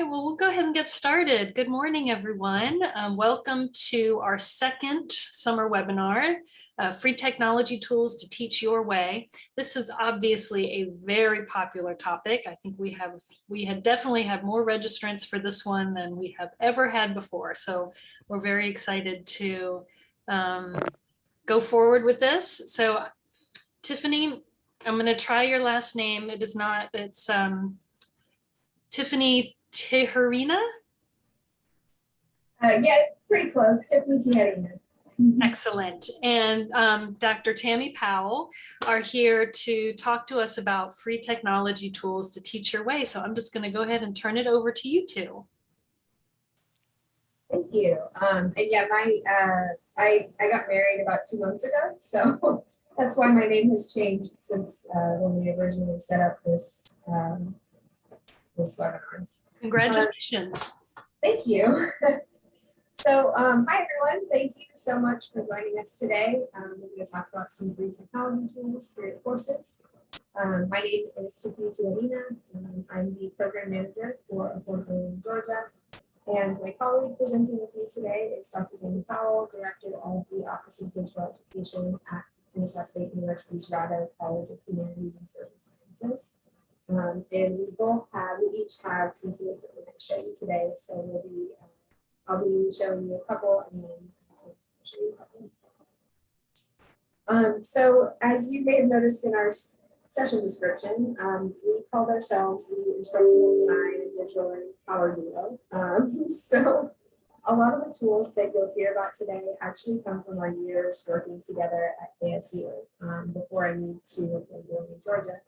right, well, we'll go ahead and get started. Good morning, everyone. Welcome to our second summer webinar, Free Technology Tools to Teach Your Way. This is obviously a very popular topic. I think we definitely have more registrants for this one than we have ever had before. So we're very excited to go forward with this. So Tiffani, I'm going to try your last name. It's Tiffani Tiharina? Yeah, pretty close. Tiffani Tiharina. Excellent. And Dr. Tammy Powell are here to talk to us about free technology tools to teach your way. So I'm just going to go ahead and turn it over to you two. Thank you. And yeah, I got married about 2 months ago, so that's why my name has changed since when we originally set up this this webinar. Congratulations. Thank you. So hi everyone, thank you so much for joining us today. We're going to talk about some free technology tools for your courses. My name is Tiffani Tiharina. I'm the program manager for Affordable in Georgia. And my colleague presenting with me today is Dr. Tammy Powell, Director of the Office of Digital Education at Kennesaw State University's Reardon College of Humanities and Social Sciences. And we each have some tools that we're going to show you today. So I'll be showing you a couple and then I'll show you a couple. So as you may have noticed in our session description, we called ourselves the Instructional Design and Digital Learning Power Duo. So a lot of the tools that you'll hear about today actually come from our years working together at ASU before I moved to Reardon, Georgia.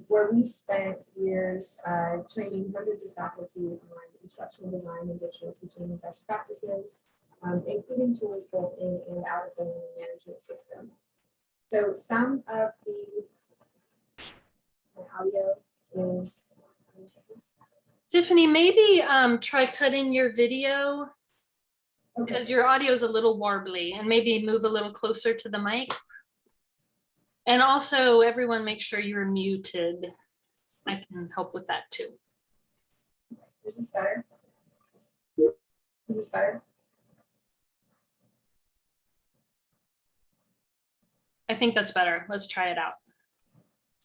Where we spent years training hundreds of faculty on instructional design and digital teaching best practices, including tools both in and out of the learning management system. So some of the audio is... Tiffani, maybe try cutting your video because your audio is a little warbly, and maybe move a little closer to the mic. And also, everyone, make sure you're muted. I can help with that too. Is this better? Is this better? I think that's better. Let's try it out.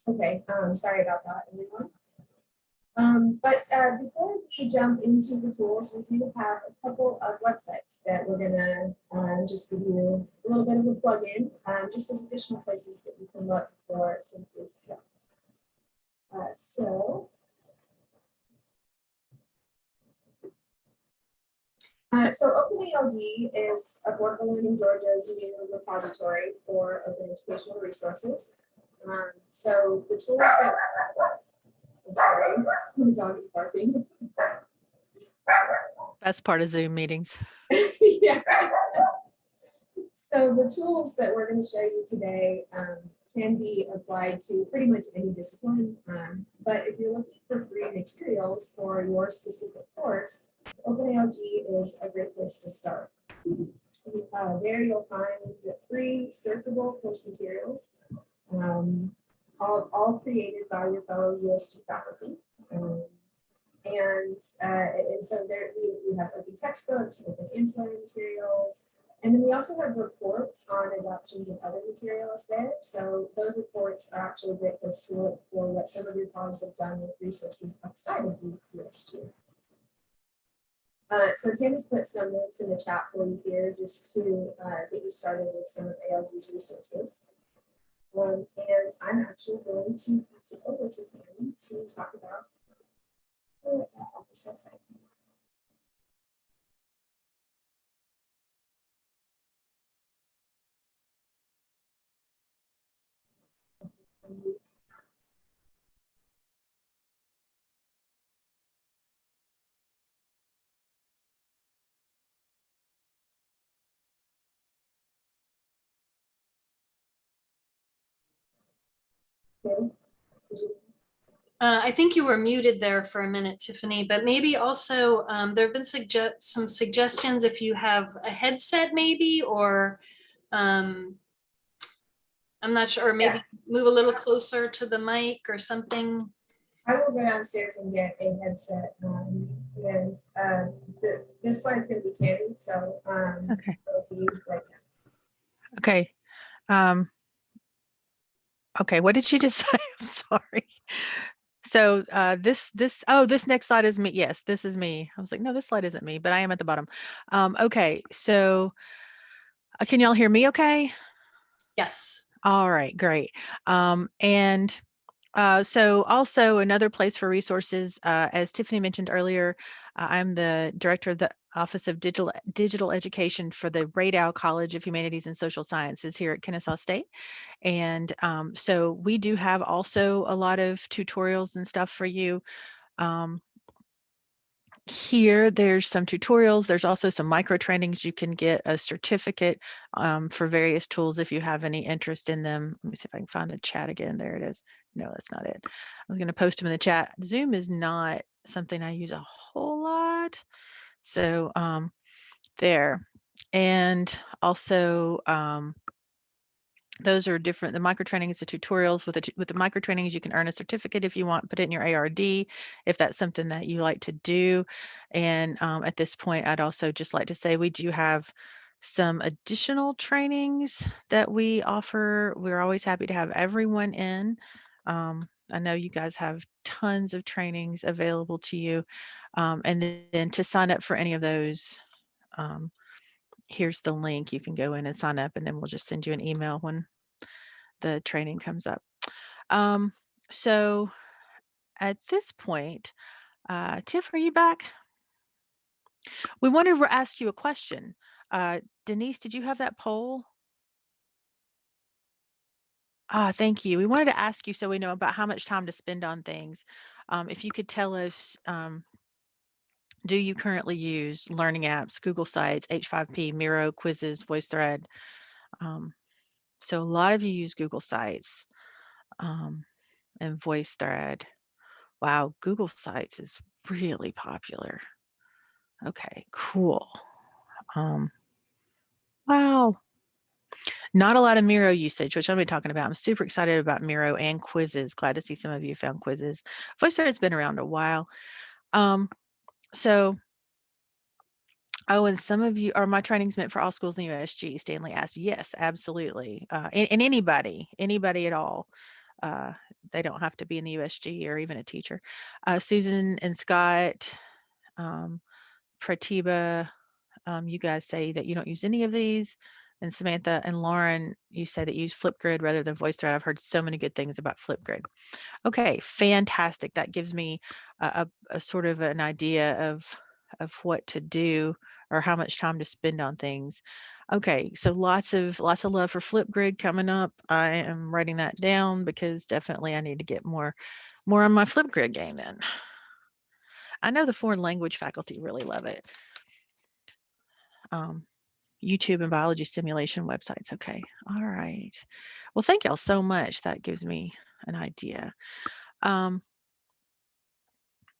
Okay, sorry about that, everyone. But before we jump into the tools, we do have a couple of websites that we're gonna just give you a little bit of a plug-in, just as additional places that you can look for some of this stuff. So OpenALG is Affordable Learning Georgia's new repository for open educational resources. So the tools that I'm sorry, my dog is barking. Best part of Zoom meetings. Yeah. So the tools that we're going to show you today can be applied to pretty much any discipline. But if you're looking for free materials for your specific course, OpenALG is a great place to start. There you'll find free searchable course materials. All created by your fellow USG faculty. And so there we have open textbooks, open ancillary materials, and then we also have reports on adoptions of other materials there. So those reports are actually a great place to look for what some of your colleagues have done with resources outside of the USG. So Tammy's put some links in the chat for you here just to get you started with some of ALG's resources. And I'm actually going to pass it over to Tammy to talk about this website. I think you were muted there for a minute, Tiffani, but maybe also there have been some suggestions if you have a headset maybe, or I'm not sure, or maybe move a little closer to the mic or something. I will go downstairs and get a headset. and this slide's going to be Tammy, so Okay. it'll be right now. Okay. Okay. What did she just say? I'm sorry. So this next slide is me. Yes, this is me. I was like, no, this slide isn't me, but I am at the bottom. Okay. So can y'all hear me okay? Yes. All right, great. And so also another place for resources, as Tiffany mentioned earlier, I'm the director of the Office of Digital Education for the Reardon College of Humanities and Social Sciences here at Kennesaw State. And so we do have also a lot of tutorials and stuff for you. Here, there's some tutorials. There's also some micro trainings. You can get a certificate for various tools if you have any interest in them. Let me see if I can find the chat again. There it is. No, that's not it. I was going to post them in the chat. Zoom is not something I use a whole lot. So there. And also, those are different. The micro trainings, the tutorials. With the micro trainings, you can earn a certificate if you want, put it in your ARD if that's something that you like to do. And at this point, I'd also just like to say we do have some additional trainings that we offer. We're always happy to have everyone in. I know you guys have tons of trainings available to you. And then to sign up for any of those, here's the link. You can go in and sign up, and then we'll just send you an email when the training comes up. So at this point, Tiff, are you back? We wanted to ask you a question. Denise, did you have that poll? Thank you. We wanted to ask you so we know about how much time to spend on things. If you could tell us, do you currently use learning apps, Google Sites, H5P, Miro, Quizzes, Voicethread? So a lot of you use Google Sites and Voicethread. Wow, Google Sites is really popular. Okay, cool. Wow. Not a lot of Miro usage, which I'll be talking about. I'm super excited about Miro and Quizzes. Glad to see some of you found Quizzes. Voicethread has been around a while. So, and some of you, are my trainings meant for all schools in USG? Stanley asked. Yes, absolutely. And anybody at all. They don't have to be in the USG or even a teacher. Susan and Scott, Pratiba, you guys say that you don't use any of these. And Samantha and Lauren, you say that you use Flipgrid rather than Voicethread. I've heard so many good things about Flipgrid. Okay, fantastic. That gives me a sort of an idea of what to do or how much time to spend on things. Okay, so lots of love for Flipgrid coming up. I am writing that down because definitely I need to get more on my Flipgrid game in. I know the foreign language faculty really love it. YouTube and biology simulation websites. Okay. All right. Well, thank y'all so much. That gives me an idea.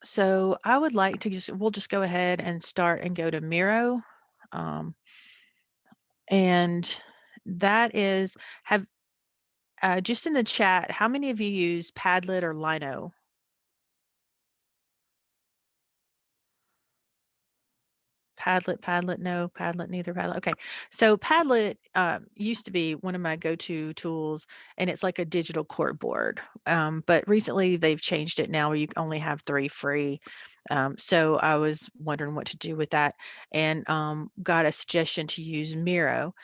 So I would like to we'll just go ahead and start and go to Miro. And that is, just in the chat, how many of you use Padlet or Lino? Padlet, no, Padlet, neither Padlet. Okay, so Padlet used to be one of my go-to tools, and it's like a digital corkboard. But recently they've changed it now where you only have 3 free. So I was wondering what to do with that, and got a suggestion to use Miro.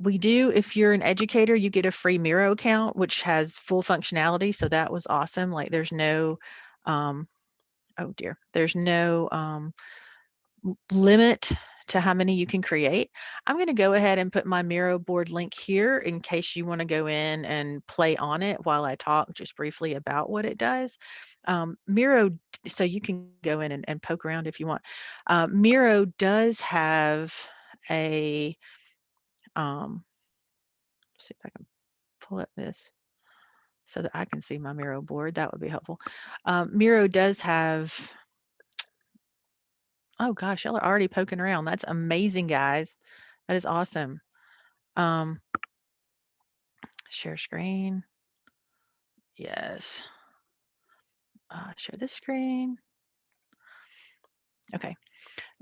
We do, if you're an educator, you get a free Miro account, which has full functionality. So that was awesome. Like there's no, oh dear, there's no limit to how many you can create. I'm going to go ahead and put my Miro board link here in case you want to go in and play on it while I talk just briefly about what it does. Miro, so you can go in and poke around if you want. Miro does have a, see if I can pull up this so that I can see my Miro board. That would be helpful. Miro does have, oh gosh, y'all are already poking around. That's amazing, guys. That is awesome. Share screen. Yes. Share this screen. Okay,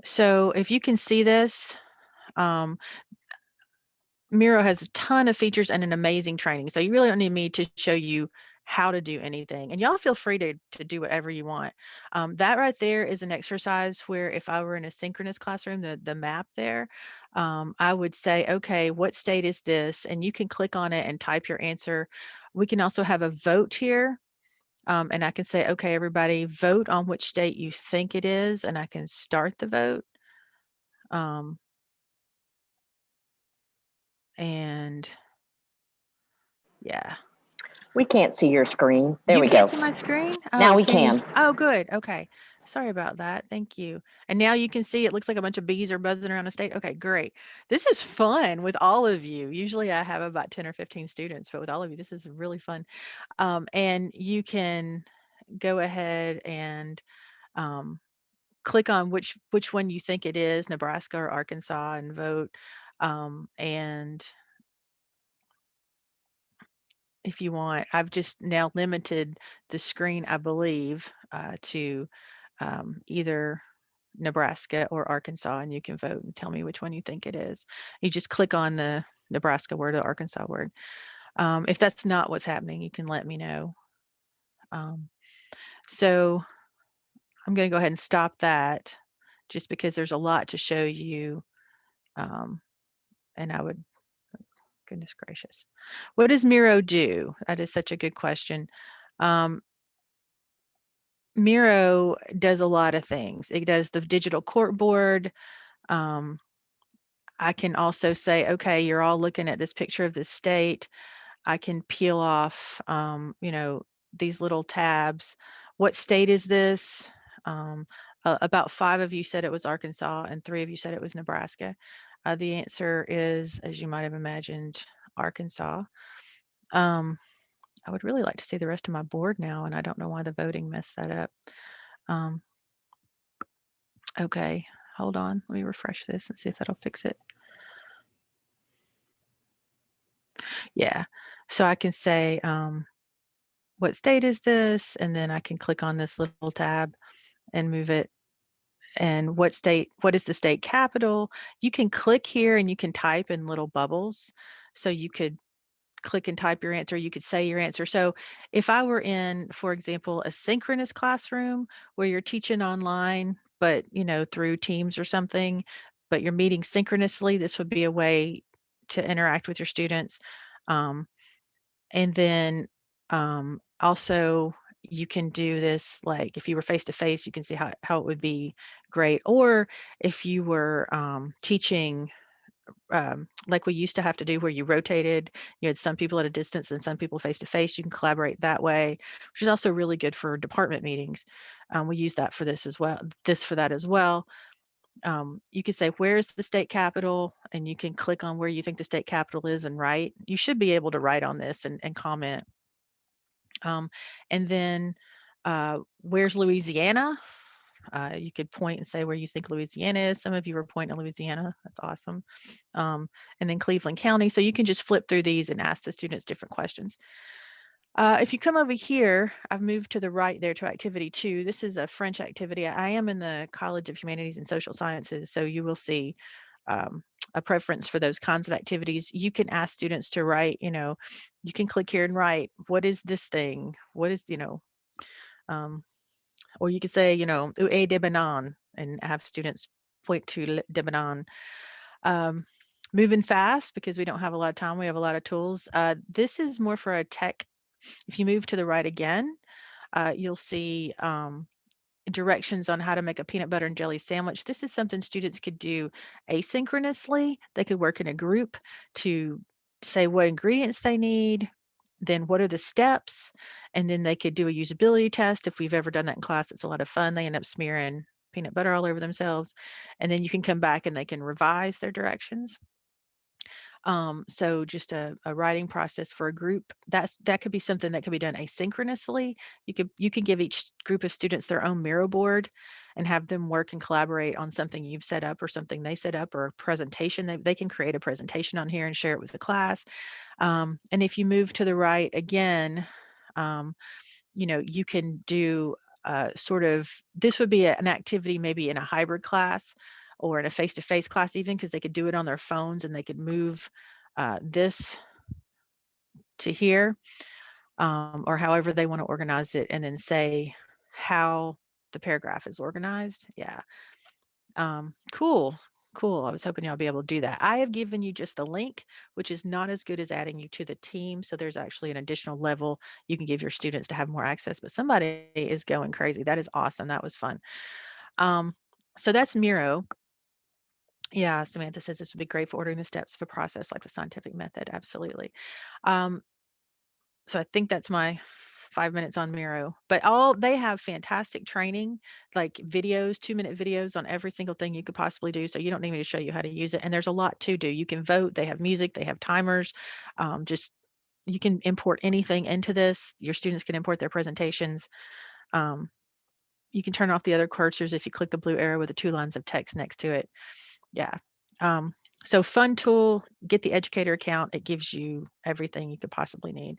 so if you can see this, Miro has a ton of features and an amazing training. So you really don't need me to show you how to do anything. And y'all feel free to do whatever you want. That right there is an exercise where if I were in a synchronous classroom, the map there, I would say, okay, what state is this? And you can click on it and type your answer. We can also have a vote here. And I can say, okay, everybody vote on which state you think it is. And I can start the vote. And yeah. We can't see your screen. There You we can't go. see my screen? Now Oh, we can you? can. Oh, good. Okay. Sorry about that. Thank you. And now you can see it looks like a bunch of bees are buzzing around a state. Okay, great. This is fun with all of you. Usually I have about 10 or 15 students, but with all of you, this is really fun. And you can go ahead and click on which one you think it is, Nebraska or Arkansas, and vote. And if you want, I've just now limited the screen, I believe, to either Nebraska or Arkansas, and you can vote and tell me which one you think it is. You just click on the Nebraska word or the Arkansas word. If that's not what's happening, you can let me know. So I'm going to go ahead and stop that just because there's a lot to show you. And I would, goodness gracious. What does Miro do? That is such a good question. Miro does a lot of things. It does the digital court board. I can also say, okay, you're all looking at this picture of the state. I can peel off, these little tabs. What state is this? About 5 of you said it was Arkansas and 3 of you said it was Nebraska. The answer is, as you might have imagined, Arkansas. I would really like to see the rest of my board now, and I don't know why the voting messed that up. Okay, hold on. Let me refresh this and see if that'll fix it. Yeah, so I can say, what state is this? And then I can click on this little tab and move it. And what is the state capital? You can click here and you can type in little bubbles. So you could click and type your answer. You could say your answer. So if I were in, for example, a synchronous classroom where you're teaching online, but through Teams or something, but you're meeting synchronously, this would be a way to interact with your students. And then also you can do this, like if you were face to face, you can see how it would be great. Or if you were teaching like we used to have to do, where you rotated, you had some people at a distance and some people face to face, you can collaborate that way, which is also really good for department meetings. We use that for this as well, for that as well. You could say, where's the state capital? And you can click on where you think the state capital is and write. You should be able to write on this and comment. And then where's Louisiana? You could point and say where you think Louisiana is. Some of you were pointing to Louisiana. That's awesome. And then Cleveland County. So you can just flip through these and ask the students different questions. If you come over here, I've moved to the right there to activity 2. This is a French activity. I am in the College of Humanities and Social Sciences, so you will see a preference for those kinds of activities. You can ask students to write, you can click here and write, what is this thing? What is, or you could say, où est de banane, and have students point to de banane. Moving fast because we don't have a lot of time. We have a lot of tools. This is more for a tech. If you move to the right again, you'll see directions on how to make a peanut butter and jelly sandwich. This is something students could do asynchronously. They could work in a group to say what ingredients they need, then what are the steps, and then they could do a usability test. If we've ever done that in class, it's a lot of fun. They end up smearing peanut butter all over themselves, and then you can come back and they can revise their directions. So just a writing process for a group, that could be something that could be done asynchronously. You can give each group of students their own Miro board and have them work and collaborate on something you've set up or something they set up, or a presentation. They can create a presentation on here and share it with the class. And if you move to the right again, you can do sort of, this would be an activity maybe in a hybrid class or in a face-to-face class even, because they could do it on their phones and they could move this to here, or however they want to organize it, and then say how the paragraph is organized. Yeah. Cool. I was hoping y'all be able to do that. I have given you just the link, which is not as good as adding you to the team. So there's actually an additional level you can give your students to have more access, but somebody is going crazy. That is awesome. That was fun. So that's Miro. Yeah, Samantha says this would be great for ordering the steps of a process like the scientific method. Absolutely. So I think that's my 5 minutes on Miro, but they have fantastic training, like videos, 2-minute videos on every single thing you could possibly do. So you don't need me to show you how to use it. And there's a lot to do. You can vote, they have music, they have timers. You can import anything into this. Your students can import their presentations. You can turn off the other cursors if you click the blue arrow with the 2 lines of text next to it. Yeah. So fun tool, get the educator account. It gives you everything you could possibly need.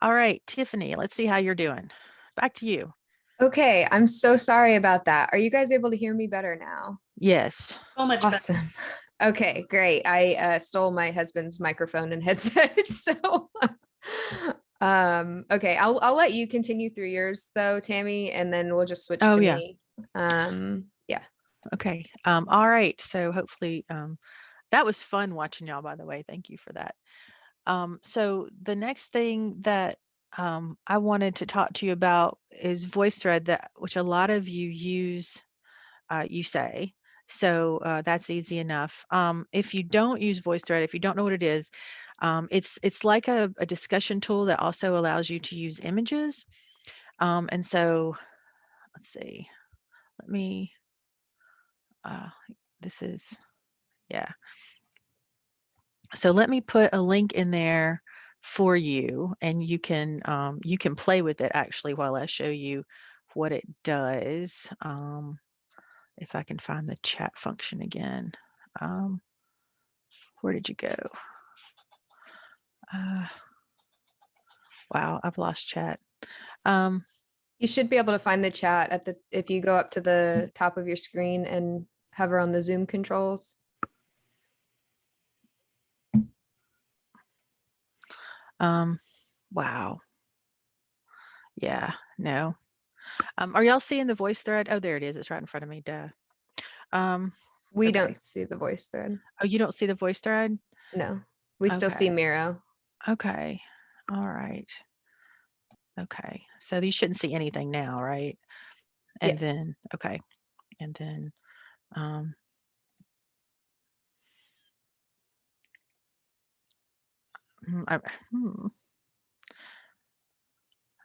All right, Tiffany, let's see how you're doing. Back to you. Okay, I'm so sorry about that. Are you guys able to hear me better now? Yes. So much better. Awesome. Okay, great. I stole my husband's microphone and headset. So okay, I'll let you continue through yours though, Tammy, and then we'll just switch to me. Yeah. Okay. All right. So hopefully that was fun watching y'all, by the way. Thank you for that. So the next thing that I wanted to talk to you about is Voicethread, which a lot of you use, you say. So that's easy enough. If you don't use Voicethread, if you don't know what it is, it's like a discussion tool that also allows you to use images. And so let's see, let me, this is, yeah. So let me put a link in there for you, and you can play with it actually while I show you what it does. If I can find the chat function again. Where did you go? Wow, I've lost chat. You should be able to find the chat if you go up to the top of your screen and hover on the Zoom controls. Wow. Yeah, no. Are y'all seeing the Voicethread? Oh, there it is. It's right in front of me. Duh. We okay. don't see the Voicethread. Oh, you don't see the Voicethread? No, we still see Miro. Okay. All right. Okay. So you shouldn't see anything now, right? And Yes. then, okay. And then,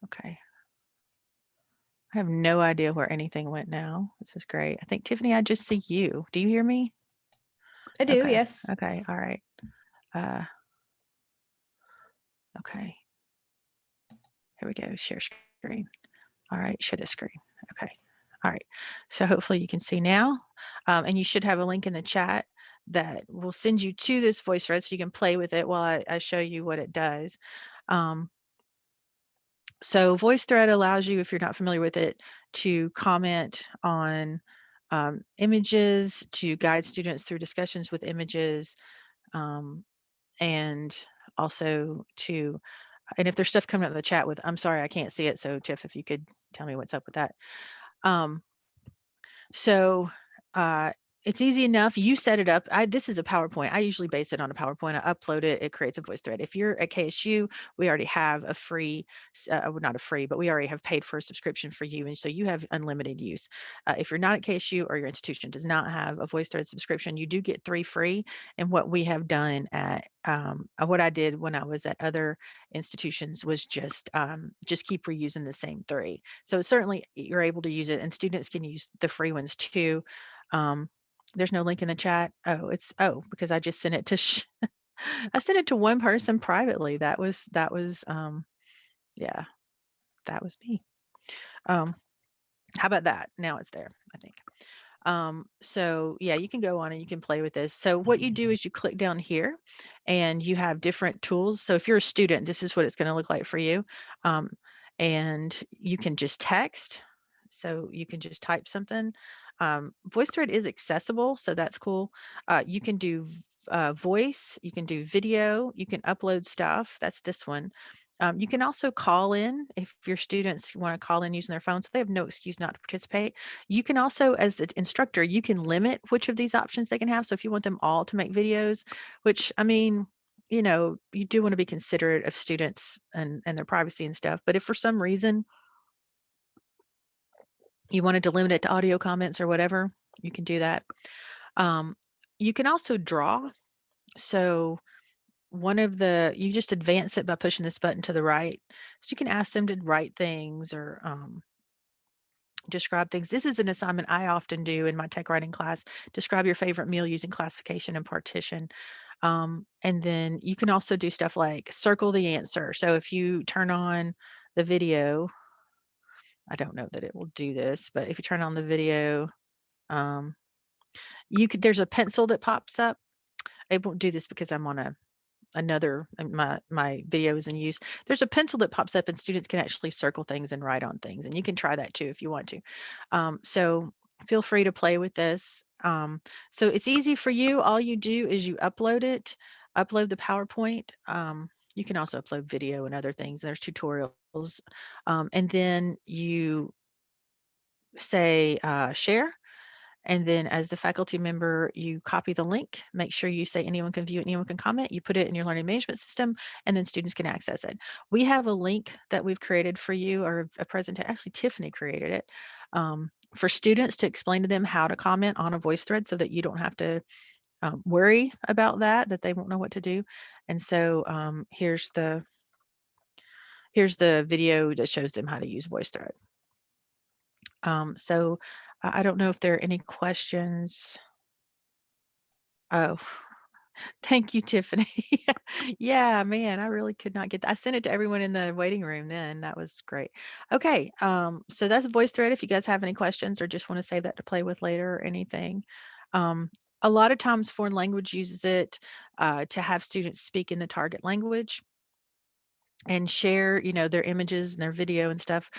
okay. I have no idea where anything went now. This is great. I think, Tiffany, I just see you. Do you hear me? I do, okay. yes. Okay. All right. Okay. Here we go. Share screen. All right. Share the screen. Okay. All right. So hopefully you can see now. And you should have a link in the chat that will send you to this Voicethread so you can play with it while I show you what it does. So Voicethread allows you, if you're not familiar with it, to comment on images, to guide students through discussions with images, and also to, and if there's stuff coming up in the chat with, I'm sorry, I can't see it. So Tiff, if you could tell me what's up with that. So it's easy enough. You set it up. This is a PowerPoint. I usually base it on a PowerPoint. I upload it. It creates a Voicethread. If you're at KSU, we already have a free, well, not a free, but we already have paid for a subscription for you. And so you have unlimited use. If you're not at KSU or your institution does not have a Voicethread subscription, you do get 3 free. And what we have done at, what I did when I was at other institutions was just keep reusing the same 3. So certainly you're able to use it, and students can use the free ones too. There's no link in the chat. Oh, because I just sent it to I sent it to one person privately. That was yeah, that was me. How about that? Now it's there, I think. So yeah, you can go on and you can play with this. So what you do is you click down here and you have different tools. So if you're a student, this is what it's going to look like for you. And you can just text. So you can just type something. Voicethread is accessible, so that's cool. You can do voice, you can do video, you can upload stuff. That's this one. You can also call in if your students want to call in using their phones. They have no excuse not to participate. You can also, as the instructor, you can limit which of these options they can have. So if you want them all to make videos, which, I mean, you know, you do want to be considerate of students and their privacy and stuff. But if for some reason you wanted to limit it to audio comments or whatever, you can do that. You can also draw. So you just advance it by pushing this button to the right. So you can ask them to write things or describe things. This is an assignment I often do in my tech writing class. Describe your favorite meal using classification and partition. And then you can also do stuff like circle the answer. So if you turn on the video, I don't know that it will do this, but if you turn on the video, there's a pencil that pops up. It won't do this because I'm on my video is in use. There's a pencil that pops up and students can actually circle things and write on things, and you can try that too if you want to. So feel free to play with this. So it's easy for you. All you do is you upload the PowerPoint. You can also upload video and other things. There's tutorials. And then you say share. And then as the faculty member, you copy the link, make sure you say anyone can view it, anyone can comment, you put it in your learning management system, and then students can access it. We have a link that we've created for you, or a presentation, actually Tiffani created it, for students to explain to them how to comment on a Voicethread so that you don't have to worry about that they won't know what to do. And so here's the video that shows them how to use Voicethread. So I don't know if there are any questions. Oh, thank you, Tiffani. Yeah, man, I really could not get that. I sent it to everyone in the waiting room then. That was great. Okay, so that's Voicethread. If you guys have any questions or just want to save that to play with later or anything. A lot of times foreign language uses it to have students speak in the target language and share, their images and their video and stuff.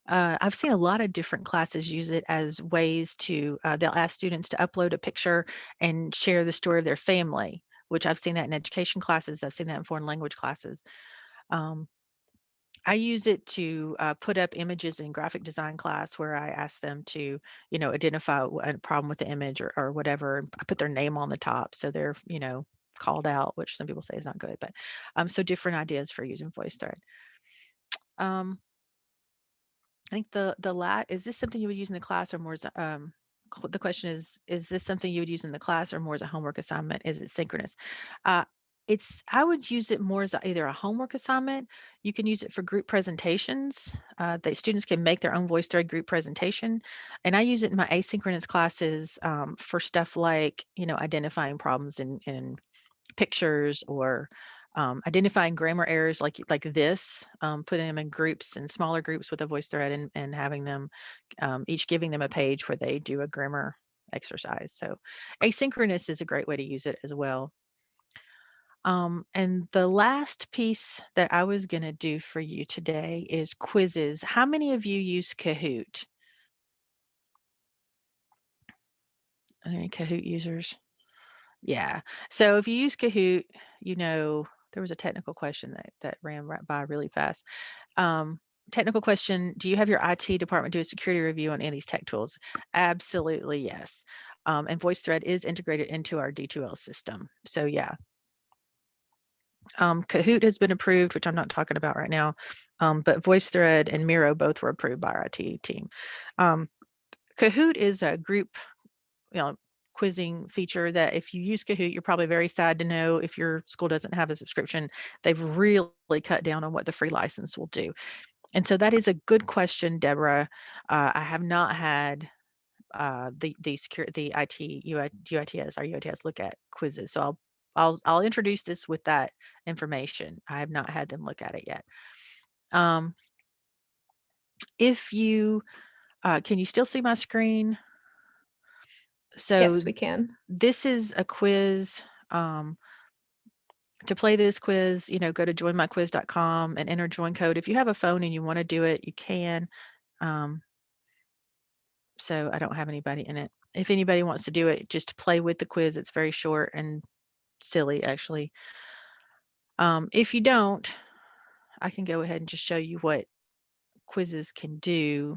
I've seen a lot of different classes use it as ways to, they'll ask students to upload a picture and share the story of their family, which I've seen that in education classes. I've seen that in foreign language classes. I use it to put up images in graphic design class where I ask them to, identify a problem with the image or whatever. I put their name on the top so they're, called out, which some people say is not good, but so different ideas for using Voicethread. I think is this something you would use in the class or more as the question is this something you would use in the class or more as a homework assignment? Is it synchronous? I would use it more as either a homework assignment. You can use it for group presentations. That students can make their own Voicethread group presentation. And I use it in my asynchronous classes for stuff like, identifying problems in pictures or identifying grammar errors like this, putting them in groups and smaller groups with a Voicethread and having them each giving them a page where they do a grammar exercise. So asynchronous is a great way to use it as well. And the last piece that I was going to do for you today is quizzes. How many of you use Kahoot? Are there any Kahoot users? Yeah. So if you use Kahoot, there was a technical question that ran right by really fast. Technical question, do you have your IT department do a security review on any of these tech tools? Absolutely, yes. And Voicethread is integrated into our D2L system. So yeah. Kahoot has been approved, which I'm not talking about right now, but Voicethread and Miro both were approved by our IT team. Kahoot is a group, quizzing feature that if you use Kahoot, you're probably very sad to know if your school doesn't have a subscription, they've really cut down on what the free license will do. And so that is a good question, Deborah. I have not had the IT UITS or UITS look at quizzes, so I'll introduce this with that information. I have not had them look at it yet. If you can you still see my screen? So Yes, we can. This is a quiz. To play this quiz, go to joinmyquiz.com and enter join code. If you have a phone and you want to do it, you can. So I don't have anybody in it. If anybody wants to do it, just to play with the quiz, it's very short and silly, actually. If you don't, I can go ahead and just show you what quizzes can do.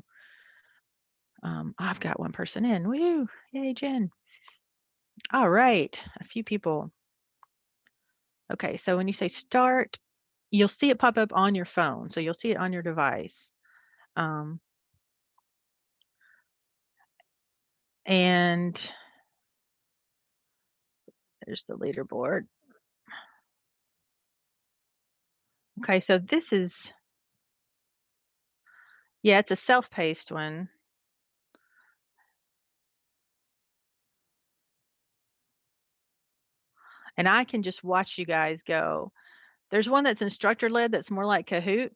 I've got one person in. Woo! Yay, Jen. All right, a few people. Okay, so when you say start, you'll see it pop up on your phone. So you'll see it on your device. And there's the leaderboard. Okay, so this is, yeah, it's a self-paced one. And I can just watch you guys go. There's one that's instructor led that's more like Kahoot.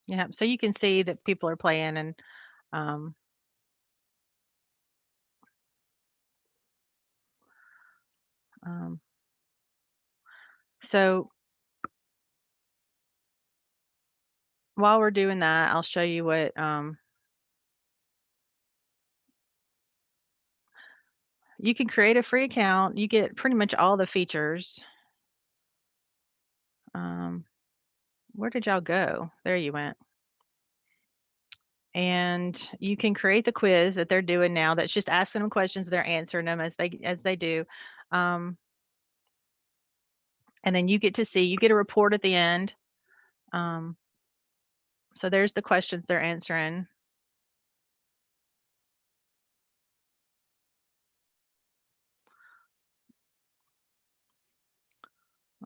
Yeah, so you can see that people are playing and so while we're doing that, I'll show you what you can create a free account. You get pretty much all the features. Where did y'all go? There you went. And you can create the quiz that they're doing now. That's just asking them questions. They're answering them as they do. And then you get to see, you get a report at the end. So there's the questions they're answering.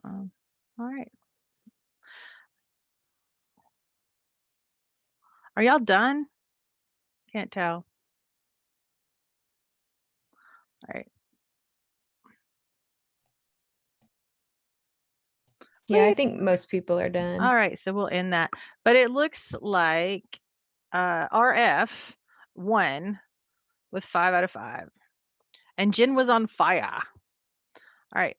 All right. Are y'all done? Can't tell. All right. Yeah, I think most people are done. All right, so we'll end that. But it looks like RF won with 5 out of 5. And Jen was on fire. All right.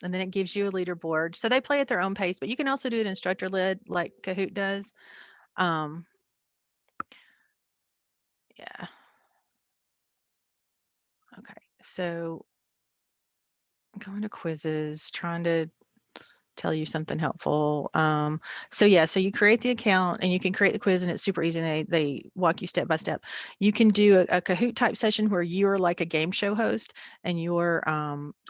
And then it gives you a leaderboard. So they play at their own pace, but you can also do it instructor led like Kahoot does. Yeah. Okay, so going to quizzes, trying to tell you something helpful. So yeah, so you create the account and you can create the quiz and it's super easy. And they walk you step by step. You can do a Kahoot type session where you're like a game show host and you're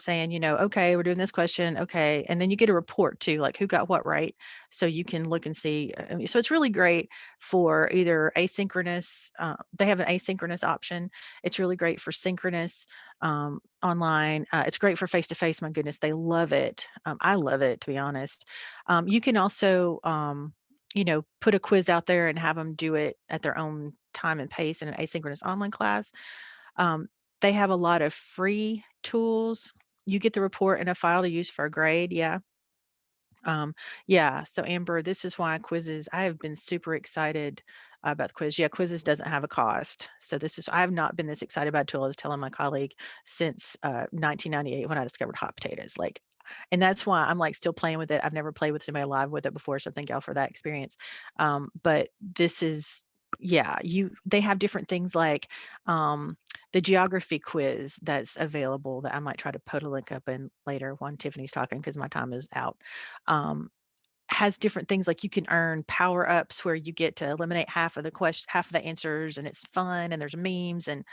saying, you know, okay, we're doing this question. Okay. And then you get a report too, like who got what right. So you can look and see. So it's really great for either asynchronous. They have an asynchronous option. It's really great for synchronous online. It's great for face-to-face. My goodness, they love it. I love it, to be honest. You can also, you know, put a quiz out there and have them do it at their own time and pace in an asynchronous online class. They have a lot of free tools. You get the report in a file to use for a grade. Yeah. Yeah, so Amber, this is why quizzes, I have been super excited about the quiz. Yeah, quizzes doesn't have a cost. So this is, I have not been this excited about a tool. I was telling my colleague since 1998 when I discovered hot potatoes. Like, and that's why I'm like still playing with it. I've never played with somebody live with it before. So thank y'all for that experience. But this is, yeah, they have different things like the geography quiz that's available that I might try to put a link up in later when Tiffany's talking because my time is out. Has different things like you can earn power ups where you get to eliminate half of the answers, and it's fun and there's memes. And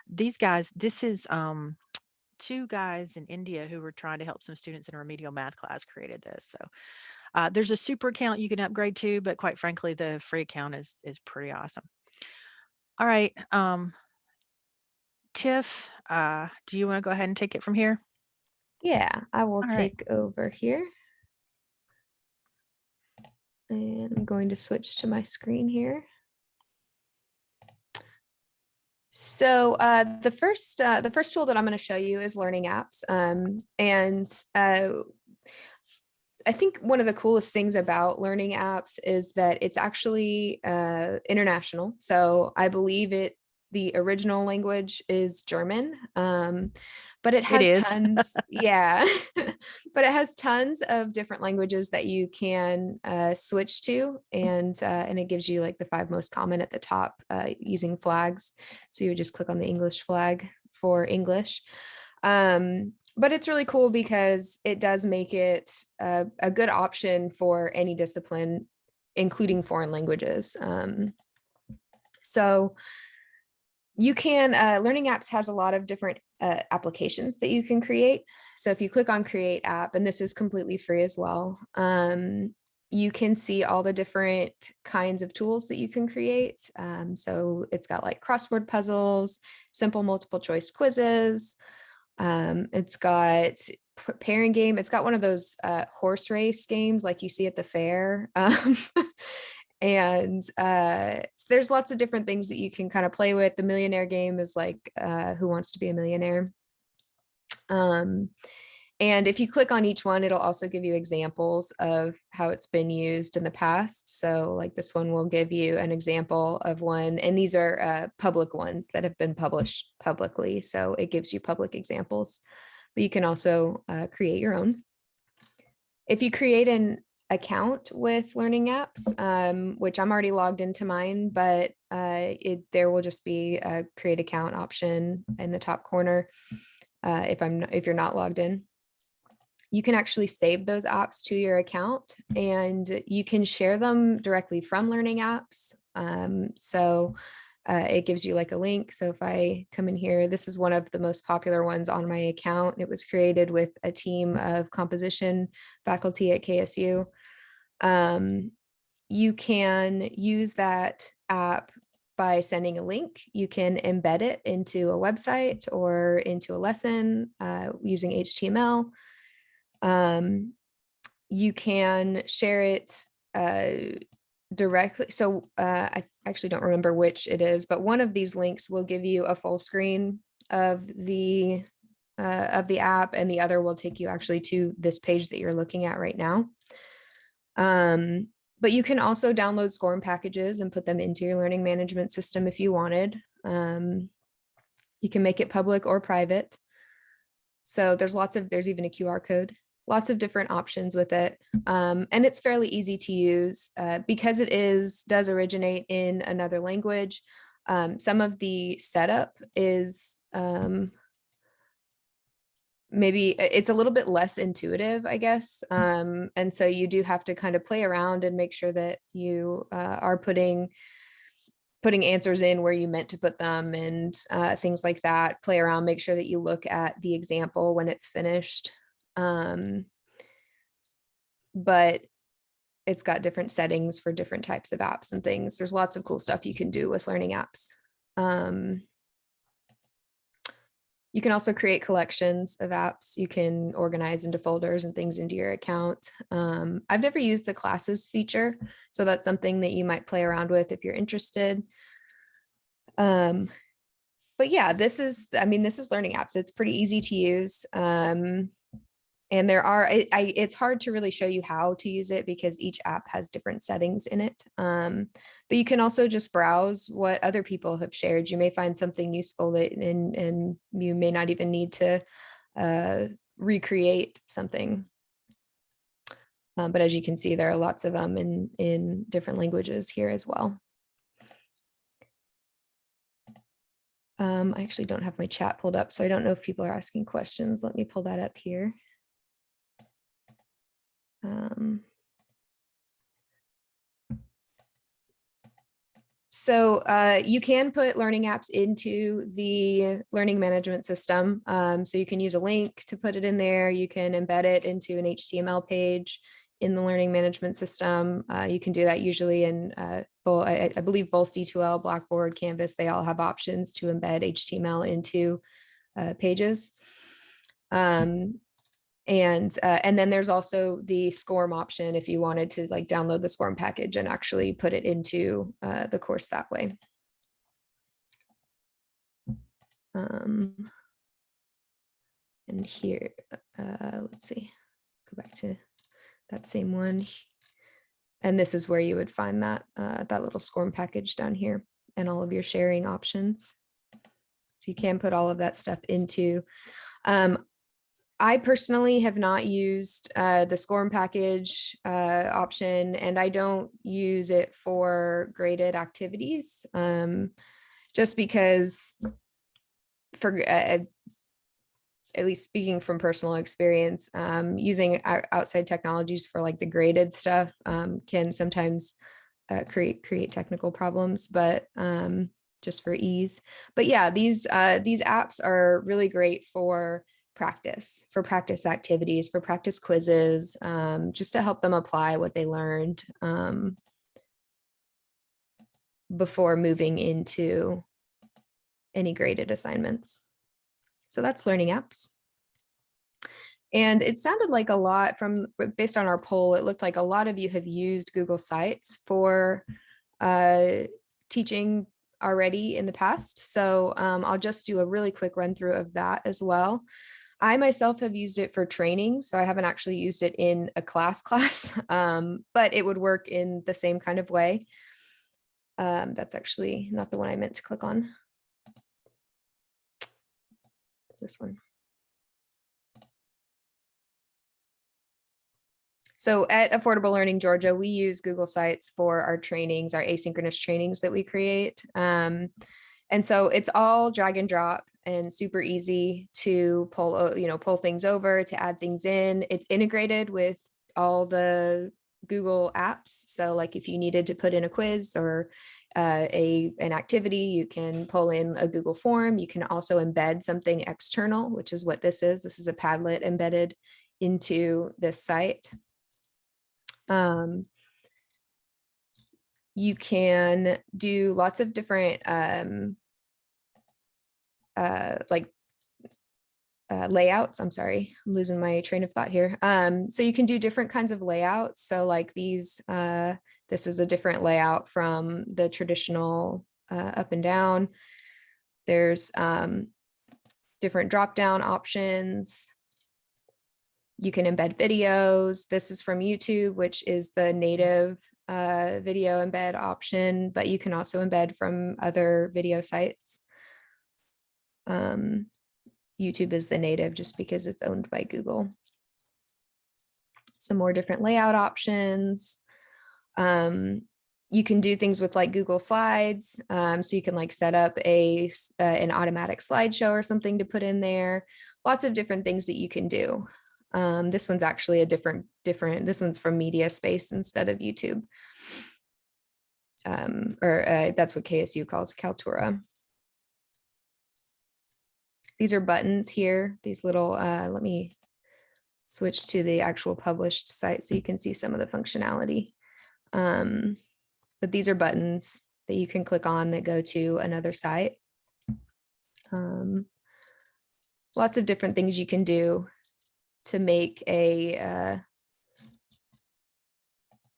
these guys, this is 2 guys in India who were trying to help some students in a remedial math class created this. So there's a super account you can upgrade to, but quite frankly, the free account is pretty awesome. All right. Tiff, do you want to go ahead and take it from here? Yeah, I will All right. take over here. And I'm going to switch to my screen here. So the first tool that I'm going to show you is Learning Apps. I think one of the coolest things about Learning Apps is that it's actually international. So I believe the original language is German, but it has tons, yeah, but it has tons of different languages that you can switch to, and it gives you like the 5 most common at the top using flags. So you would just click on the English flag for English. But it's really cool because it does make it a good option for any discipline, including foreign languages. So you can, Learning Apps has a lot of different applications that you can create. So if you click on Create App, and this is completely free as well, you can see all the different kinds of tools that you can create. So it's got like crossword puzzles, simple multiple choice quizzes. It's got pairing game. It's got one of those horse race games like you see at the fair. And there's lots of different things that you can kind of play with. The millionaire game is like Who Wants to Be a Millionaire? And if you click on each one, it'll also give you examples of how it's been used in the past. So like this one will give you an example of one, and these are public ones that have been published publicly. So it gives you public examples, but you can also create your own. If you create an account with Learning Apps, which I'm already logged into mine, but there will just be a create account option in the top corner if you're not logged in. You can actually save those apps to your account, and you can share them directly from Learning Apps. It gives you like a link. So if I come in here, this is one of the most popular ones on my account. It was created with a team of composition faculty at KSU. You can use that app by sending a link. You can embed it into a website or into a lesson using HTML. You can share it directly. So I actually don't remember which it is, but one of these links will give you a full screen of the app, and the other will take you actually to this page that you're looking at right now. But you can also download SCORM packages and put them into your learning management system if you wanted. You can make it public or private. So there's even a QR code, lots of different options with it. And it's fairly easy to use because it does originate in another language. Some of the setup is maybe it's a little bit less intuitive, I guess. And so you do have to kind of play around and make sure that you are putting answers in where you meant to put them, and things like that. Play around, make sure that you look at the example when it's finished. But it's got different settings for different types of apps and things. There's lots of cool stuff you can do with Learning Apps. You can also create collections of apps. You can organize into folders and things into your account. I've never used the classes feature, so that's something that you might play around with if you're interested. But yeah, this is Learning Apps. It's pretty easy to use. And it's hard to really show you how to use it because each app has different settings in it. But you can also just browse what other people have shared. You may find something useful and you may not even need to recreate something. But as you can see, there are lots of them in different languages here as well. I actually don't have my chat pulled up, so I don't know if people are asking questions. Let me pull that up here. So you can put Learning Apps into the learning management system. So you can use a link to put it in there. You can embed it into an HTML page. in the learning management system. You can do that usually in both, I believe both D2L, Blackboard, Canvas, they all have options to embed HTML into pages. And then there's also the SCORM option if you wanted to like download the SCORM package and actually put it into the course that way. And here, let's see, go back to that same one. And this is where you would find that, that little SCORM package down here and all of your sharing options. So you can put all of that stuff into. I personally have not used the SCORM package option, and I don't use it for graded activities, just because for at least speaking from personal experience, using outside technologies for like the graded stuff can sometimes create technical problems, but just for ease. But yeah, these apps are really great for practice activities, for practice quizzes, just to help them apply what they learned before moving into any graded assignments. So that's learning apps. And it sounded like a lot based on our poll, it looked like a lot of you have used Google Sites for teaching already in the past. So I'll just do a really quick run through of that as well. I myself have used it for training, so I haven't actually used it in a class, but it would work in the same kind of way. That's actually not the one I meant to click on. This one. So at Affordable Learning Georgia, we use Google Sites for our trainings, our asynchronous trainings that we create. And so it's all drag and drop and super easy to pull things over, to add things in. It's integrated with all the Google apps. So like if you needed to put in a quiz or an activity, you can pull in a Google form. You can also embed something external, which is what this is. This is a Padlet embedded into this site. You can do lots of different layouts. I'm sorry, I'm losing my train of thought here. So you can do different kinds of layouts. So like these, this is a different layout from the traditional up and down. There's different drop-down options. You can embed videos. This is from YouTube, which is the native video embed option, but you can also embed from other video sites. YouTube is the native just because it's owned by Google. Some more different layout options. You can do things with like Google Slides. So you can like set up an automatic slideshow or something to put in there. Lots of different things that you can do. This one's actually a different, this one's from Media Space instead of YouTube. That's what KSU calls Kaltura. These are buttons here, these little, let me switch to the actual published site so you can see some of the functionality. But these are buttons that you can click on that go to another site. Lots of different things you can do to make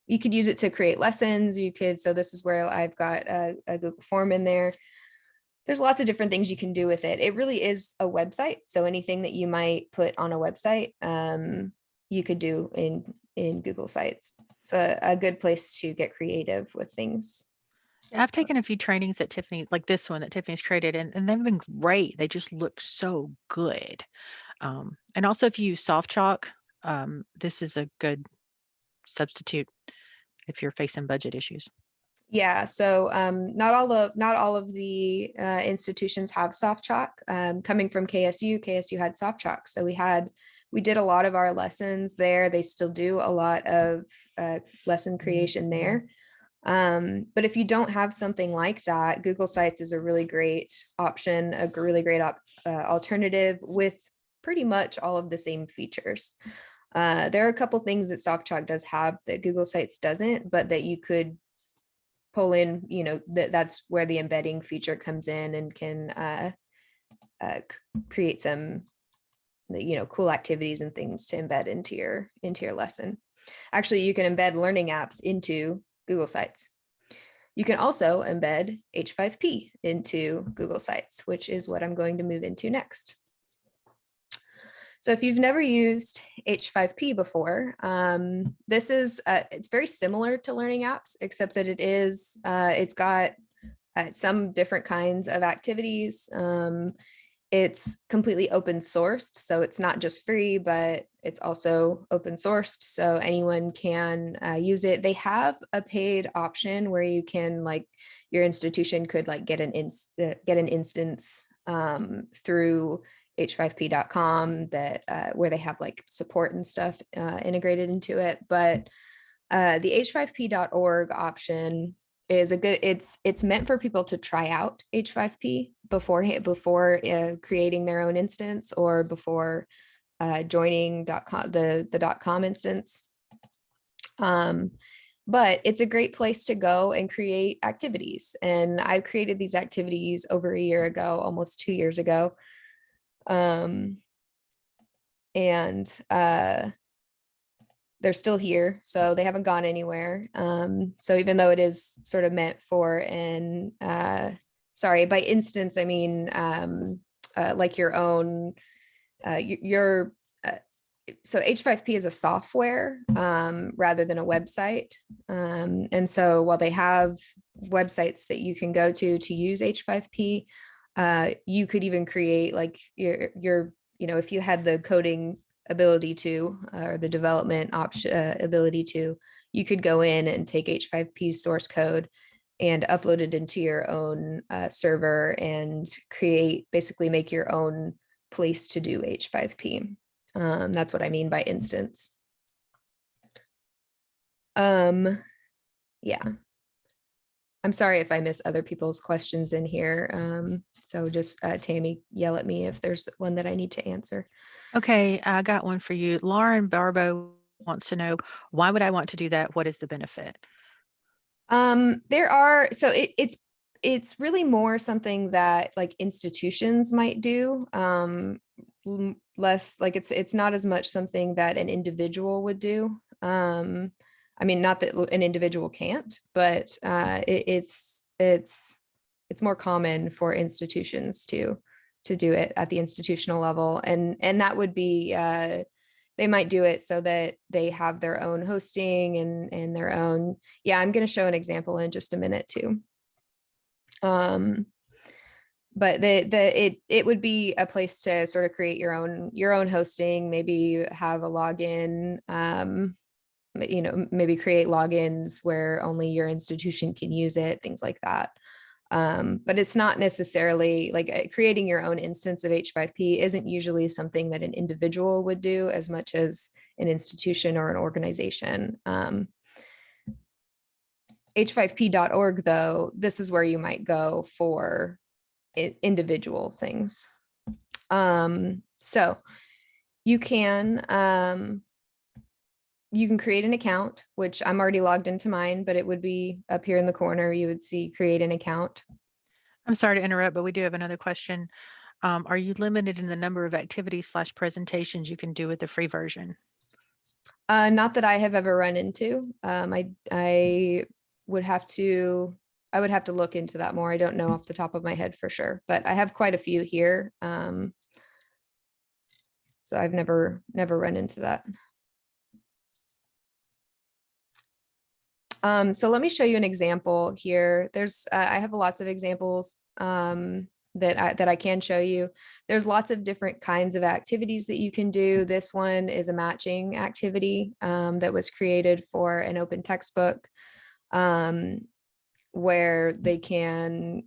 you could use it to create lessons. So this is where I've got a Google form in there. There's lots of different things you can do with it. It really is a website. So anything that you might put on a website, you could do in Google Sites. It's a good place to get creative with things. I've taken a few trainings that Tiffani, like this one that Tiffani's created, and they've been great. They just look so good. And also if you use SoftChalk, this is a good substitute if you're facing budget issues. Yeah, so not all of the institutions have SoftChalk. Coming from KSU had SoftChalk. So we did a lot of our lessons there. They still do a lot of lesson creation there. But if you don't have something like that, Google Sites is a really great option, a really great alternative with pretty much all of the same features. There are a couple things that SoftChalk does have that Google Sites doesn't, but that you could pull in, that's where the embedding feature comes in and can create some, cool activities and things to embed into your lesson. Actually, you can embed learning apps into Google Sites. You can also embed H5P into Google Sites, which is what I'm going to move into next. So if you've never used H5P before, this is, it's very similar to learning apps, except that it's got some different kinds of activities. It's completely open sourced, so it's not just free, but it's also open sourced, so anyone can use it. They have a paid option where you can, like, your institution could like get an instance through h5p.com that where they have like support and stuff integrated into it. But the h5p.org option is a good, it's meant for people to try out H5P before creating their own instance or before joining the .com instance. But it's a great place to go and create activities. And I created these activities over a year ago, almost 2 years ago. They're still here, so they haven't gone anywhere. So even though it is sort of meant for an, sorry, by instance, I mean, like your own, so H5P is a software rather than a website. And so while they have websites that you can go to use H5P, you could even create like your if you had the coding ability to, or the development option ability to, you could go in and take H5P source code and upload it into your own server and basically make your own place to do H5P. That's what I mean by instance. Yeah. I'm sorry if I miss other people's questions in here. So just Tammy, yell at me if there's one that I need to answer. Okay, I got one for you. Lauren Barbo wants to know, why would I want to do that? What is the benefit? It's really more something that like institutions might do. Less like it's not as much something that an individual would do. I mean, not that an individual can't, but it's more common for institutions to do it at the institutional level, and that would be they might do it so that they have their own hosting and their own. Yeah, I'm going to show an example in just a minute too. But it would be a place to sort of create your own hosting, maybe have a login, maybe create logins where only your institution can use it, things like that. But it's not necessarily like creating your own instance of H5P isn't usually something that an individual would do as much as an institution or an organization. H5P.org, though, this is where you might go for individual things. So you can create an account, which I'm already logged into mine, but it would be up here in the corner. You would see create an account. I'm sorry to interrupt, but we do have another question. Are you limited in the number of activities / presentations you can do with the free version? Not that I have ever run into. I would have to look into that more. I don't know off the top of my head for sure, but I have quite a few here. So I've never run into that. So let me show you an example here. There's I have lots of examples that I can show you. There's lots of different kinds of activities that you can do. This one is a matching activity that was created for an open textbook where they can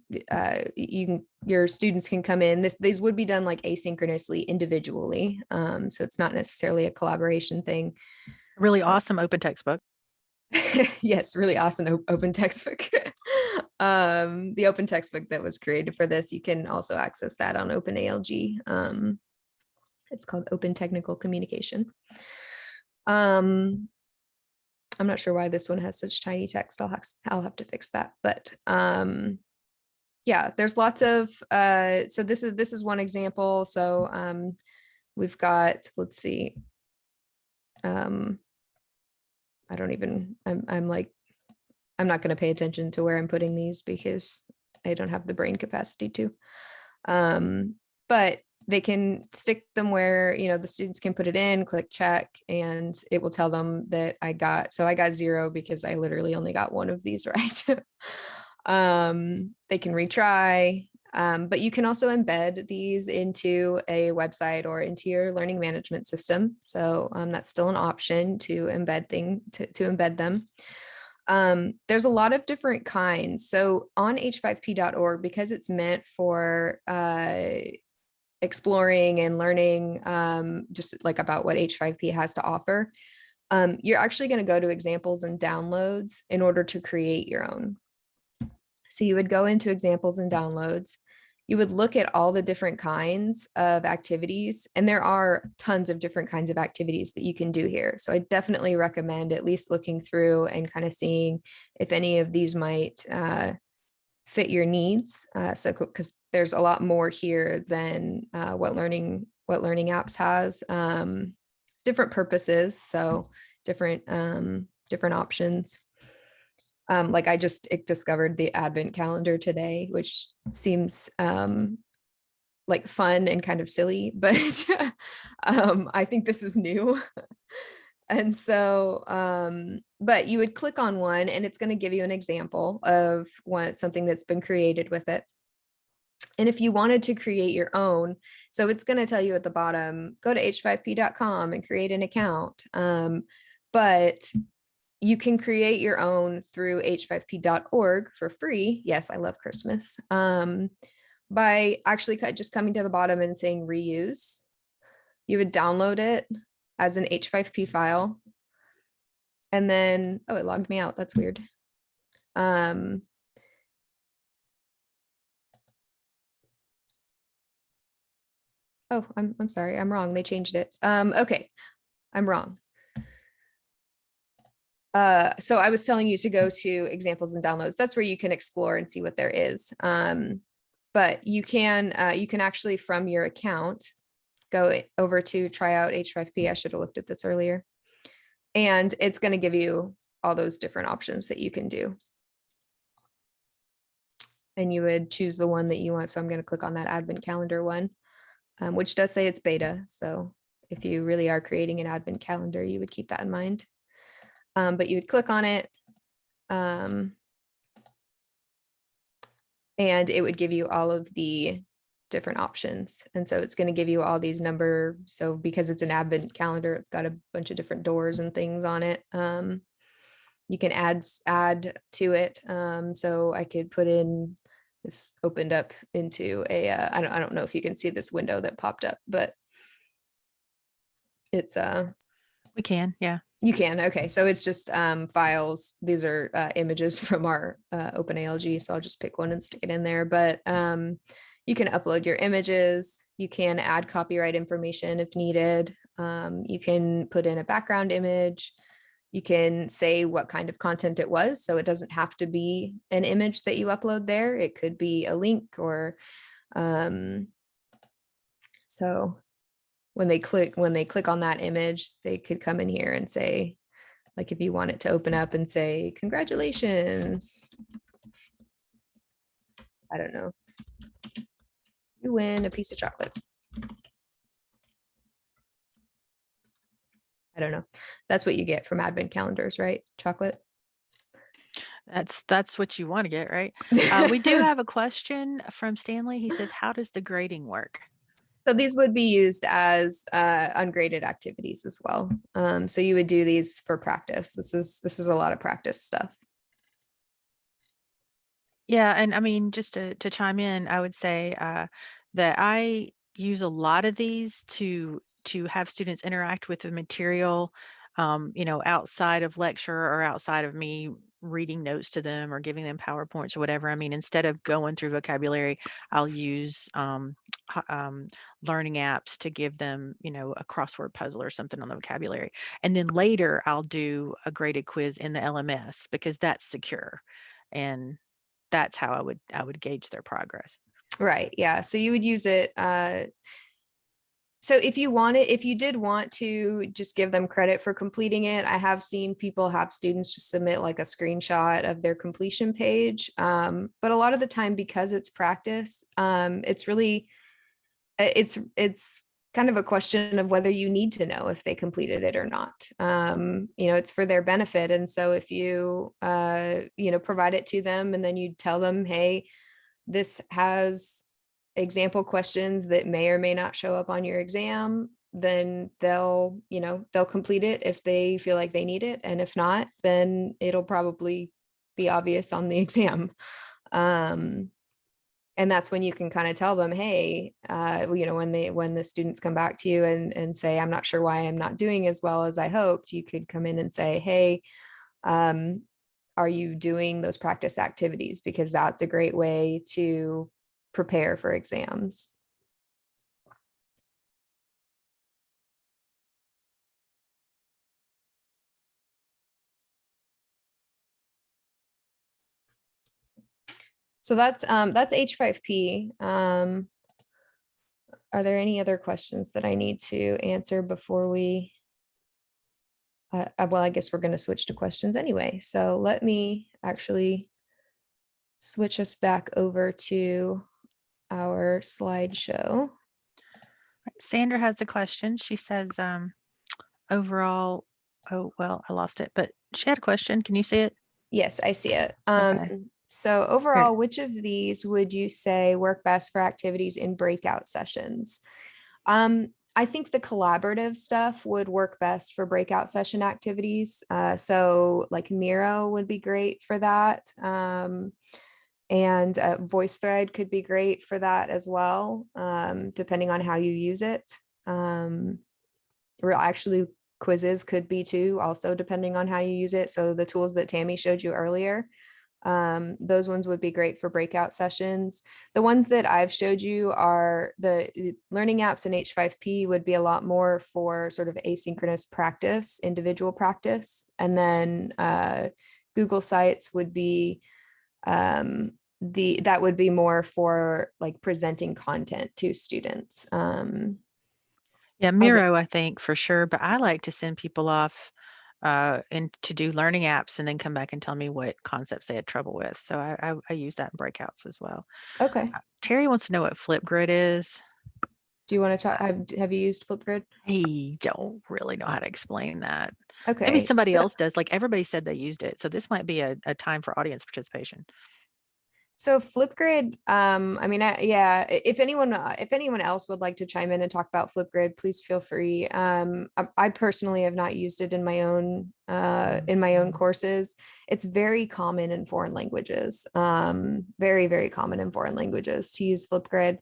your students can come in. These would be done like asynchronously individually. So it's not necessarily a collaboration thing. Really awesome open textbook. Yes, really awesome open textbook. The open textbook that was created for this, you can also access that on OpenALG. It's called Open Technical Communication. I'm not sure why this one has such tiny text. I'll have to fix that. But yeah, there's lots of so this is one example. So we've got, let's see. I don't even, I'm like, I'm not going to pay attention to where I'm putting these because I don't have the brain capacity to. But they can stick them where, you know, the students can put it in, click check, and it will tell them that I got 0 because I literally only got one of these right. They can retry, but you can also embed these into a website or into your learning management system. So that's still an option to embed to embed them. There's a lot of different kinds. So on h5p.org, because it's meant for exploring and learning just like about what H5P has to offer, you're actually going to go to examples and downloads in order to create your own. So you would go into examples and downloads. You would look at all the different kinds of activities, and there are tons of different kinds of activities that you can do here. So I definitely recommend at least looking through and kind of seeing if any of these might fit your needs. So because there's a lot more here than what learning apps has, different purposes, so different options. Like I just discovered the advent calendar today, which seems like fun and kind of silly, but I think this is new. And so, but you would click on one and it's going to give you an example of something that's been created with it. And if you wanted to create your own, so it's going to tell you at the bottom, go to h5p.com and create an account. But you can create your own through h5p.org for free. Yes, I love Christmas. By actually just coming to the bottom and saying reuse. You would download it as an H5P file. And then, oh, it logged me out. That's weird. Oh, I'm sorry. I'm wrong. They changed it. Okay, I'm wrong. So I was telling you to go to examples and downloads. That's where you can explore and see what there is. But you can actually from your account go over to try out H5P. I should have looked at this earlier. And it's going to give you all those different options that you can do. And you would choose the one that you want. So I'm going to click on that advent calendar one, which does say it's beta. So if you really are creating an advent calendar, you would keep that in mind. But you would click on it. And it would give you all of the different options. And so it's going to give you all these number. So because it's an advent calendar, it's got a bunch of different doors and things on it. You can add to it. So I could put in, this opened up into a, I don't know if you can see this window that popped up, but it's we can, yeah. You can. Okay. So it's just files. These are images from our OpenALG. So I'll just pick one and stick it in there. But you can upload your images. You can add copyright information if needed. You can put in a background image. You can say what kind of content it was. So it doesn't have to be an image that you upload there. It could be a link or so. When they click on that image, they could come in here and say, like if you want it to open up and say, congratulations. I don't know. You win a piece of chocolate. I don't know. That's what you get from advent calendars, right? Chocolate. That's what you want to get, right? We do have a question from Stanley. He says, how does the grading work? So these would be used as ungraded activities as well. So you would do these for practice. This is a lot of practice stuff. Yeah, and I mean, just to chime in, I would say that I use a lot of these to have students interact with the material, you know, outside of lecture or outside of me reading notes to them or giving them PowerPoints or whatever. I mean, instead of going through vocabulary, I'll use learning apps to give them, you know, a crossword puzzle or something on the vocabulary. And then later I'll do a graded quiz in the LMS because that's secure. And that's how I would gauge their progress. Right. Yeah. So you would use it. So if you did want to just give them credit for completing it, I have seen people have students just submit like a screenshot of their completion page. But a lot of the time, because it's practice, it's really, it's kind of a question of whether you need to know if they completed it or not. You know, it's for their benefit. And so if you, you know, provide it to them and then you tell them, hey, this has example questions that may or may not show up on your exam, then they'll, you know, they'll complete it if they feel like they need it. And if not, then it'll probably be obvious on the exam. And that's when you can kind of tell them, hey, you know, when the students come back to you and say, I'm not sure why I'm not doing as well as I hoped, you could come in and say, hey, are you doing those practice activities? Because that's a great way to prepare for exams. So that's H5P. Are there any other questions that I need to answer before we? Well, I guess we're going to switch to questions anyway. So let me actually switch us back over to our slideshow. Sandra has a question. She says, overall, oh, well, I lost it, but she had a question. Can you see it? Yes, I see it. Okay. So overall, which of these would you say work best for activities in breakout sessions? I think the collaborative stuff would work best for breakout session activities. So like Miro would be great for that. And Voicethread could be great for that as well, depending on how you use it. Actually, quizzes could be too, also depending on how you use it. So the tools that Tammy showed you earlier, those ones would be great for breakout sessions. The ones that I've showed you are the learning apps in H5P would be a lot more for sort of asynchronous practice, individual practice. And then Google Sites would be that would be more for like presenting content to students. Yeah, Miro, I think for sure, but I like to send people off and to do learning apps and then come back and tell me what concepts they had trouble with. So I use that in breakouts as well. Okay. Terry wants to know what Flipgrid is. Do you want to talk? Have you used Flipgrid? I don't really know how to explain that. Okay. Maybe somebody else does. Like everybody said they used it. So this might be a time for audience participation. So Flipgrid, I mean, yeah, if anyone else would like to chime in and talk about Flipgrid, please feel free. I personally have not used it in my own courses. It's very common in foreign languages, very, very common in foreign languages to use Flipgrid.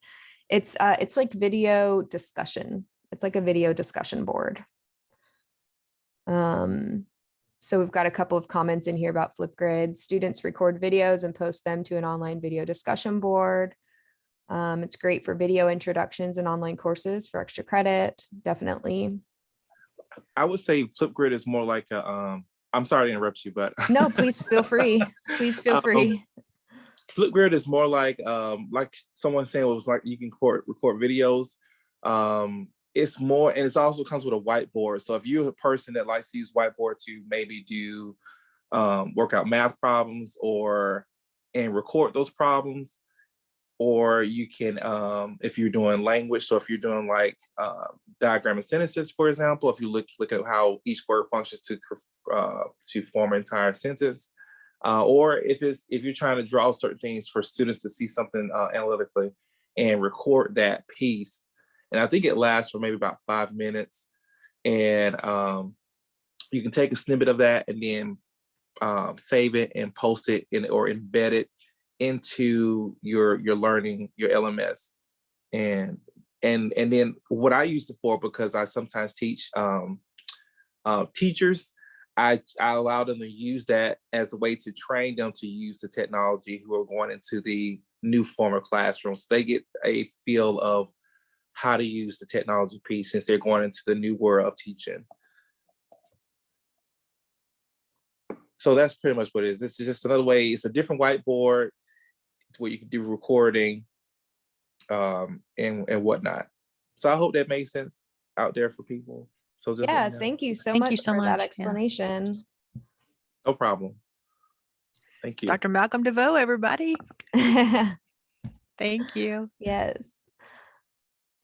It's like video discussion. It's like a video discussion board. So we've got a couple of comments in here about Flipgrid. Students record videos and post them to an online video discussion board. It's great for video introductions and online courses for extra credit, definitely. I would say Flipgrid is more like a, I'm sorry to interrupt you, but. No, please feel free. Please feel free. Flipgrid is more like someone saying it was like you can record videos. It's more, and it also comes with a whiteboard. So if you're a person that likes to use whiteboard to maybe do work out math problems and record those problems, or you can, if you're doing language, so if you're doing like diagramming sentences, for example, if you look at how each word functions to form an entire sentence, or if you're trying to draw certain things for students to see something analytically and record that piece. And I think it lasts for maybe about 5 minutes. And you can take a snippet of that and then save it and post it or embed it into your learning, your LMS. And then what I use it for, because I sometimes teach teachers, I allow them to use that as a way to train them to use the technology who are going into the new form of classroom. So they get a feel of how to use the technology piece since they're going into the new world of teaching. So that's pretty much what it is. This is just another way. It's a different whiteboard where you can do recording and whatnot. So I hope that makes sense out there for people. So just Yeah, let me know. thank you so Thank you much so for that much. Yeah. explanation. No problem. Thank you. Dr. Malcolm DeVoe, everybody. Thank you. Yes.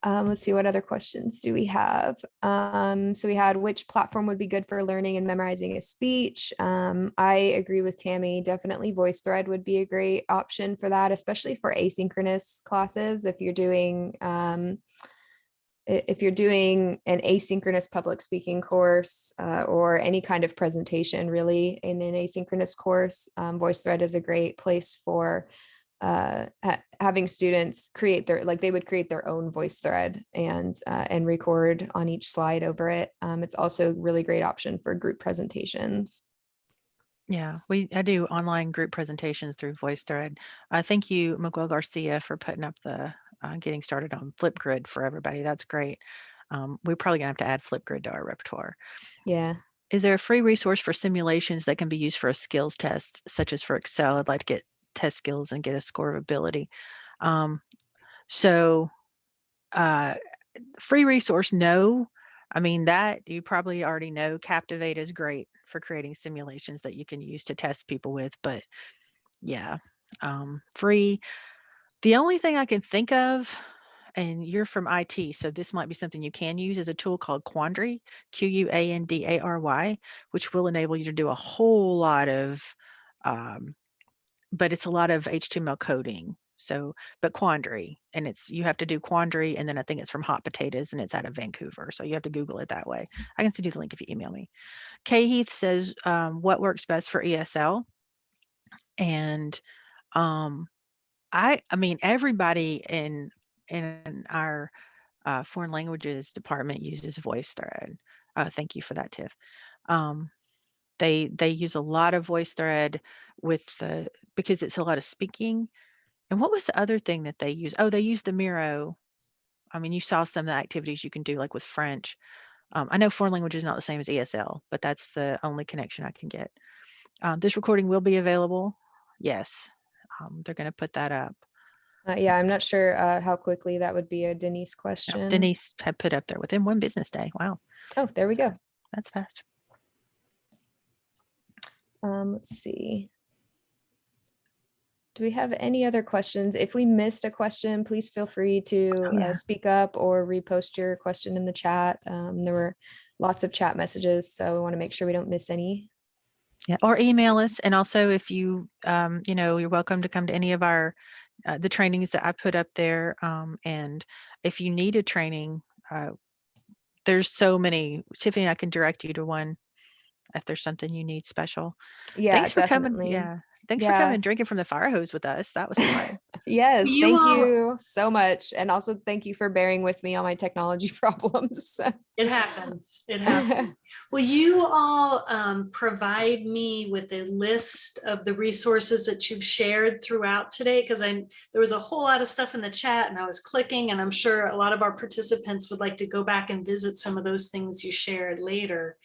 Let's see, what other questions do we have? So we had which platform would be good for learning and memorizing a speech. I agree with Tammy. Definitely Voicethread would be a great option for that, especially for asynchronous classes. If you're doing an asynchronous public speaking course or any kind of presentation really in an asynchronous course, Voicethread is a great place for having students create they would create their own voice thread and record on each slide over it. It's also a really great option for group presentations. Yeah, I do online group presentations through Voicethread. Thank you, Miguel Garcia, for putting up the getting started on Flipgrid for everybody. That's great. We're probably gonna have to add Flipgrid to our repertoire. Yeah. Is there a free resource for simulations that can be used for a skills test, such as for Excel? I'd like to get test skills and get a score of ability. Free resource, no. I mean, that you probably already know. Captivate is great for creating simulations that you can use to test people with, but yeah, free. The only thing I can think of, and you're from IT, so this might be something you can use, is a tool called Quandary, Quandary, which will enable you to do a whole lot of, but it's a lot of HTML coding. So, but Quandary, and you have to do Quandary, and then I think it's from Hot Potatoes, and it's out of Vancouver. So you have to Google it that way. I can send you the link if you email me. Kay Heath says, what works best for ESL? And I mean, everybody in our foreign languages department uses Voicethread. Thank you for that, Tiff. They use a lot of Voicethread because it's a lot of speaking. And what was the other thing that they use? Oh, they use the Miro. I mean, you saw some of the activities you can do, like with French. I know foreign language is not the same as ESL, but that's the only connection I can get. This recording will be available. Yes, they're going to put that up. Yeah, I'm not sure how quickly that would be a Denise question. Denise had put up there within 1 business day. Wow. Oh, there we go. That's fast. Let's see. Do we have any other questions? If we missed a question, please feel free to speak up or repost your question in the chat. There were lots of chat messages, so we want to make sure we don't miss any. Yeah, or email us. And also, if you, you're welcome to come to any of our the trainings that I put up there. And if you need a training, there's so many. Tiffany, I can direct you to one if there's something you need special. Yeah, thanks for definitely. coming. Yeah, thanks for coming and drinking from the fire hose with us. That was fun. Yes, thank you so much. And also thank you for bearing with me on my technology problems. It happens. It happens. Will you all provide me with a list of the resources that you've shared throughout today? Because there was a whole lot of stuff in the chat and I was clicking, and I'm sure a lot of our participants would like to go back and visit some of those things you shared later.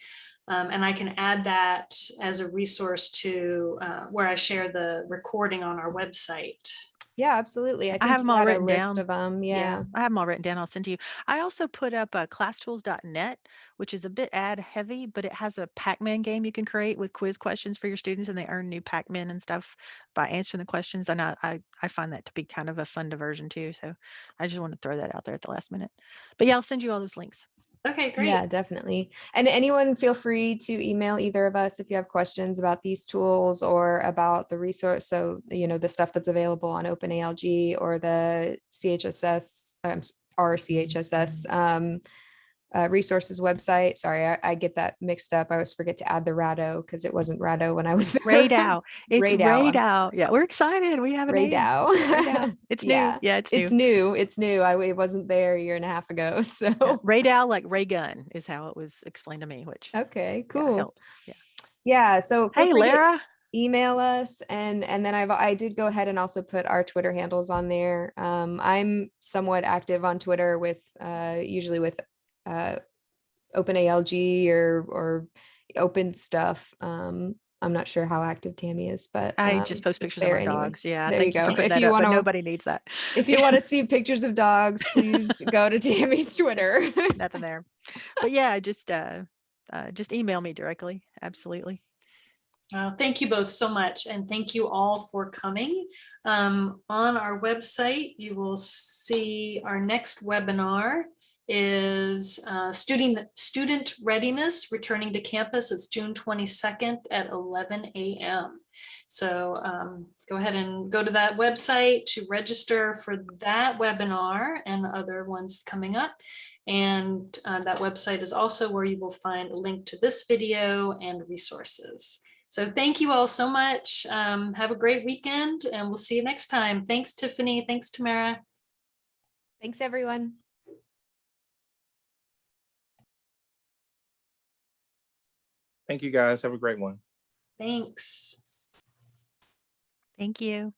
And I can add that as a resource to where I share the recording on our website. Yeah, absolutely. I have them all written down. Of them. Yeah, I have them all written down. I'll send to you. I also put up classtools.net, which is a bit ad heavy, but it has a Pac-Man game you can create with quiz questions for your students, and they earn new Pac-Man and stuff by answering the questions. And I find that to be kind of a fun diversion too. So I just want to throw that out there at the last minute. But yeah, I'll send you all those links. Okay, great. Yeah, definitely. And anyone feel free to email either of us if you have questions about these tools or about the resource. So, the stuff that's available on OpenALG or the CHSS, RCHSS resources website. Sorry, I get that mixed up. I always forget to add the Rado because it wasn't Rado when I was there. Radau. It's Radau. Yeah, we're excited. We have a Radau. Radau. It's new. Yeah, it's new. It's new. It wasn't there a year and a half ago. So Radau, like ray gun, is how it was explained to me. Which okay, cool. Helps. Yeah. So hey, Lara. email us, and then I did go ahead and also put our Twitter handles on there. I'm somewhat active on Twitter with usually with OpenALG or open stuff. I'm not sure how active Tammy is, but I just post it's pictures of there our anyway. dogs. Yeah, There thank you you for go. putting If that you up, want but to, nobody needs that. if you want to see pictures of dogs, please go to Tammy's Twitter. Nothing there. But yeah, just email me directly. Absolutely. Thank you both so much, and thank you all for coming. On our website, you will see our next webinar is student readiness returning to campus. It's June 22nd at 11 a.m. So go ahead and go to that website to register for that webinar and other ones coming up. And that website is also where you will find a link to this video and resources. So thank you all so much. Have a great weekend, and we'll see you next time. Thanks, Tiffany. Thanks, Tamara. Thanks, everyone. Thank you guys. Have a great one. Thanks. Thank you.